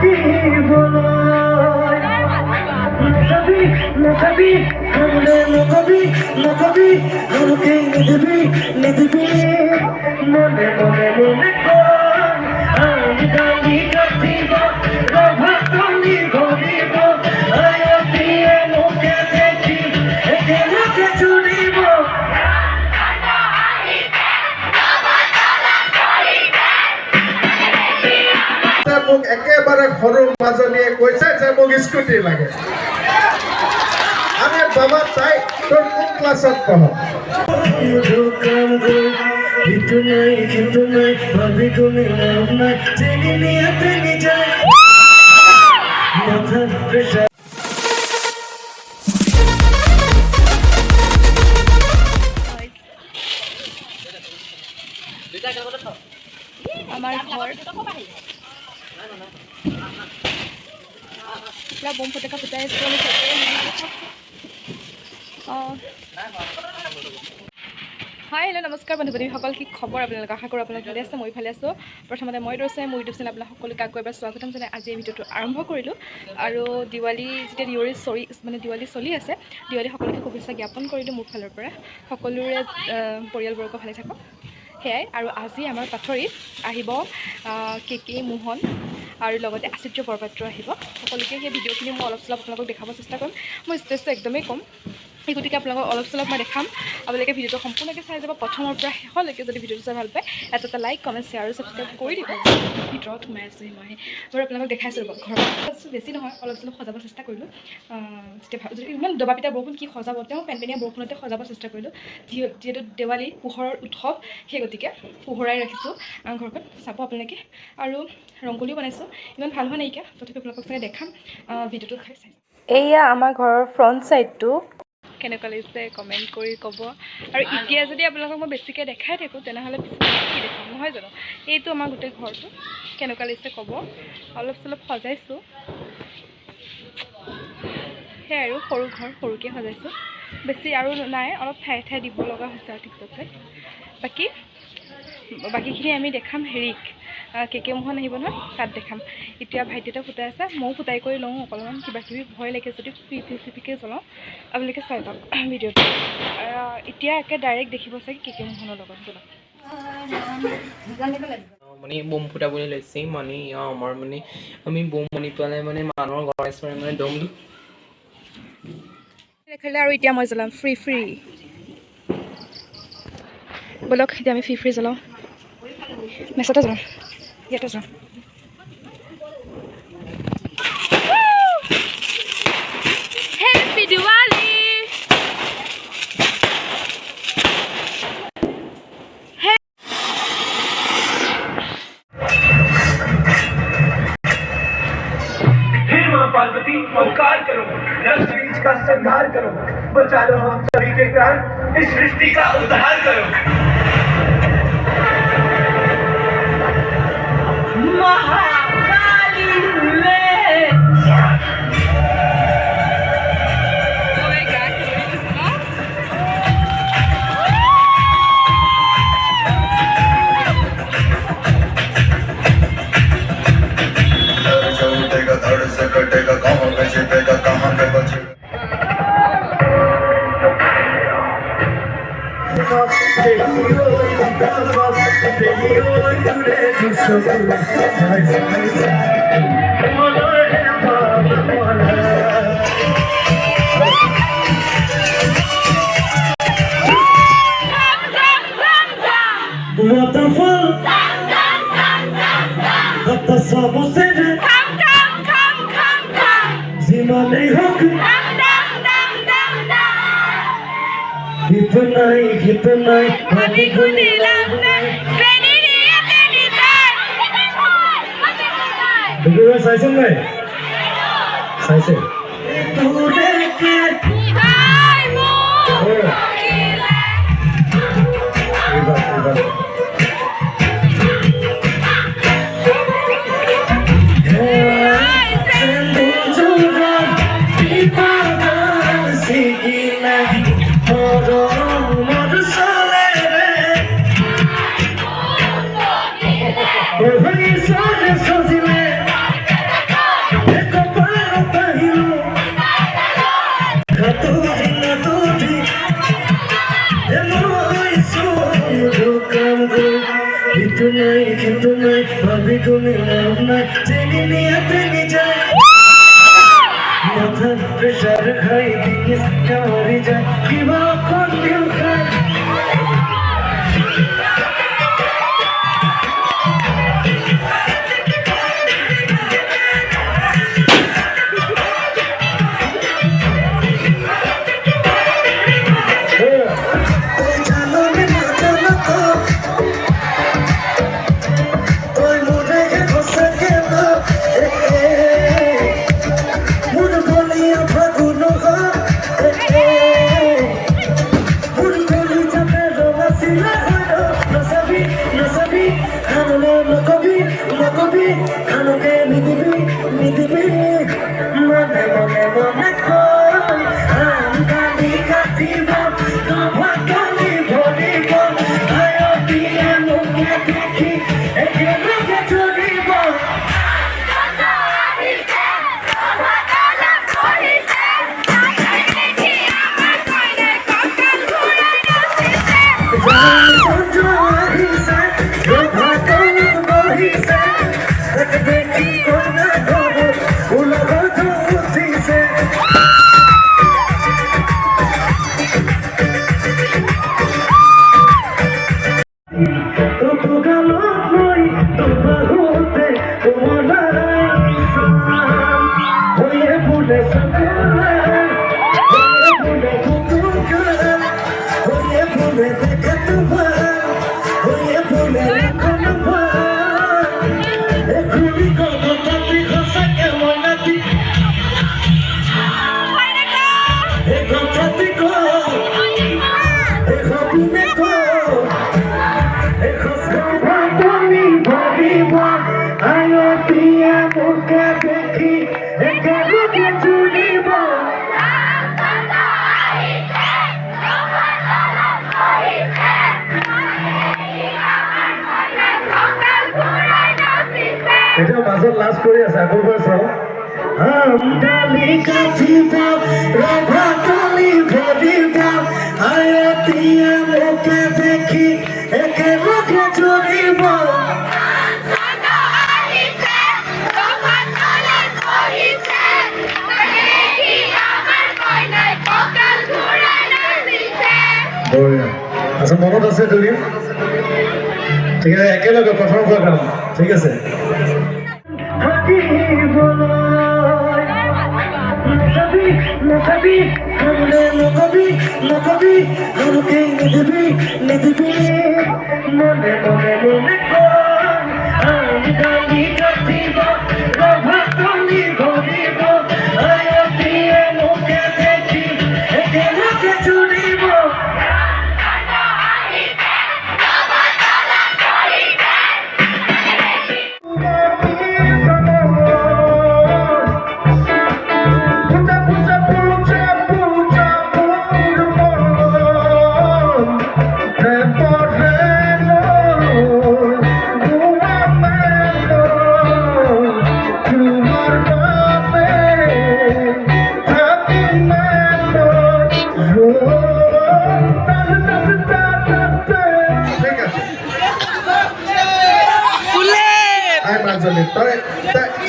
কি বলো নকবি নকবি हमने নকবি নকবি নরকে নিদবি নিদবি মনে মনে মনে আমি গালি করছিব রভা তুমি ঘরিব আয়তিয়ে লোকে দেখি একে লোকে চুরিব মোক একেবাৰে সৰু মাজনীয়ে কৈছে যে মোক স্কুটি লাগে আমি বাবা চাই তোৰ কোন ক্লাছত পঢ় ইটো নাই ভাবি তুমি নাই চেনি নিয়াতে নিজাই মাথা প্রেশার আমার ঘর পুৰা বম ফটকা ফুটাই আছোঁ হাই হেল্ল' নমস্কাৰ বন্ধু বান্ধৱীসকল কি খবৰ আপোনালোক আশা কৰোঁ আপোনালোক ভালে আছে মই ভালে আছোঁ প্ৰথমতে মই দৰ্শাই মোৰ ইউটিউব চেনেল আপোনাক সকলোকে আকৌ এবাৰ স্বাগতম জনাই আজি এই ভিডিঅ'টো আৰম্ভ কৰিলোঁ আৰু দিৱালী যেতিয়া দিৱালী চলি আছে দিৱালী সকলোকে শুভেচ্ছা জ্ঞাপন কৰিলোঁ মোৰ ফালৰ পৰা সকলোৰে পৰিয়ালবৰ্গ ভালে থাকক সেয়াই আৰু আজি আমাৰ পাথৰীত আহিব কে মোহন আৰু লগতে আচিৰ্য বৰপাত্ৰ আহিব সকলোকে সেই ভিডিঅ'খিনি মই অলপ চলপ আপোনালোকক দেখাব চেষ্টা কৰিম মই ষ্টেজটো একদমেই কম এই গতিকে আপোনালোকক অলপ চলপ মই দেখাম আপোনালোকে ভিডিঅ'টো সম্পূৰ্ণকৈ চাই যাব প্ৰথমৰ পৰা শেষলৈকে যদি ভিডিঅ'টো চাই ভাল পায় এটা লাইক কমেণ্ট শ্বেয়াৰ আৰু ছাবস্ক্ৰাইব কৰি দিব ভিতৰত সোমাই আছোঁহি মই বাৰু আপোনালোকক দেখাইছোঁ ৰ'ব ঘৰৰ বেছি নহয় অলপ চলপ সজাব চেষ্টা কৰিলোঁ যেতিয়া যদি ইমান দবাপিটা বৰষুণ কি সজাব তেওঁ পেনপেনীয়া বৰষুণতে সজাব চেষ্টা কৰিলোঁ যিহেতু দেৱালী পোহৰৰ উৎসৱ সেই গতিকে পোহৰাই ৰাখিছোঁ ঘৰখন চাব আপোনালোকে আৰু ৰংগোলীও বনাইছোঁ ইমান ভাল হোৱা নাইকিয়া তথাপি আপোনালোকক চাগে দেখাম ভিডিঅ'টো চাই এয়া আমাৰ ঘৰৰ ফ্ৰণ্ট ছাইডটো কেনেকুৱা লাগিছে কমেণ্ট কৰি ক'ব আৰু এতিয়া যদি আপোনালোকক মই বেছিকৈ দেখাই থাকোঁ তেনেহ'লে পিছত কি দেখাম নহয় জানো এইটো আমাৰ গোটেই ঘৰটো কেনেকুৱা লাগিছে ক'ব অলপ চলপ সজাইছোঁ সেয়াই আৰু সৰু ঘৰ সৰুকৈ সজাইছোঁ বেছি আৰু নাই অলপ ঠাই ঠাই দিব লগা হৈছে আৰু টিকটকে বাকীখিনি আমি দেখাম হেৰিক কে মোহন আহিব নহয় তাত দেখাম এতিয়া ভাইটি এটা ফুটাই আছে ময়ো ফুটাই কৰি লওঁ অকণমান কিবাকিবি ভয় লাগে যদি ফিফিকে জ্বলাওঁ আপোনালোকে চাই যাওক ভিডিঅ'টো এতিয়া একে ডাইৰেক্ট দেখিব চাগে কে মোহনৰ লগত জ্বলাওক মানে বোম ফুটাবলৈ লৈছে মানে আমাৰ মানে আমি বোম মানি পেলাই মানে মানুহৰ ঘৰে চৰে মানে দম দেখালে আৰু এতিয়া মই জ্বলাম ফ্ৰী ব'লক এতিয়া আমি ফ্ৰী জ্বলাওঁ মেচতে জ্বলাম ইয়াতে যাওঁ হেপী দিৱালী पार्वती उपकार करो रक्त बीज का संहार करो बचा लो हम सभी के प्राण इस सृष्टि का उद्धार करो महाकाली धड़ से कटेगा कहाँ पे छिपेगा कहाँ पे बचेगा Waterfall, at the summer center. Zimane hook, hitanai, hati guni langnai. Bagaimana saya sendiri? Saya sendiri. Itu dekat. Hai mo. Ibarat. চেনি নিয়ে যায় মাথার প্রেশার খাই দিকে কামারি যায় কিবা কোন দিন খাই এটা মাজত লাজ কৰি আছে আগৰ পৰা চাওঁ আমডালি কাটিব ৰভাতলি ভৰিব আয়তীয়ে মোকে দেখি একেলগে জুৰিব আচ্ছা মনত আছে তুমি ঠিক আছে একেলগে প্ৰথম পৰা গাম ঠিক আছে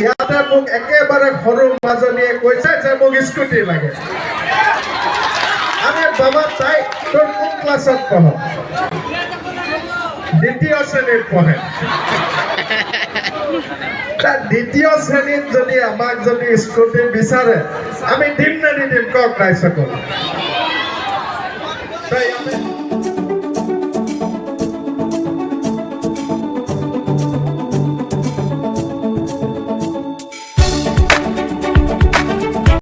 ইয়াতে মোক একেবাৰে সৰু মাজনীয়ে কৈছে যে মোক স্কুটি লাগে আমি বাবা তাই তোৰ কোন ক্লাছত পঢ় দ্বিতীয় শ্ৰেণীত পঢ়ে দ্বিতীয় শ্ৰেণীত যদি আমাক যদি স্কুটি বিচাৰে আমি দিম নে নিদিম কওক ৰাইজসকল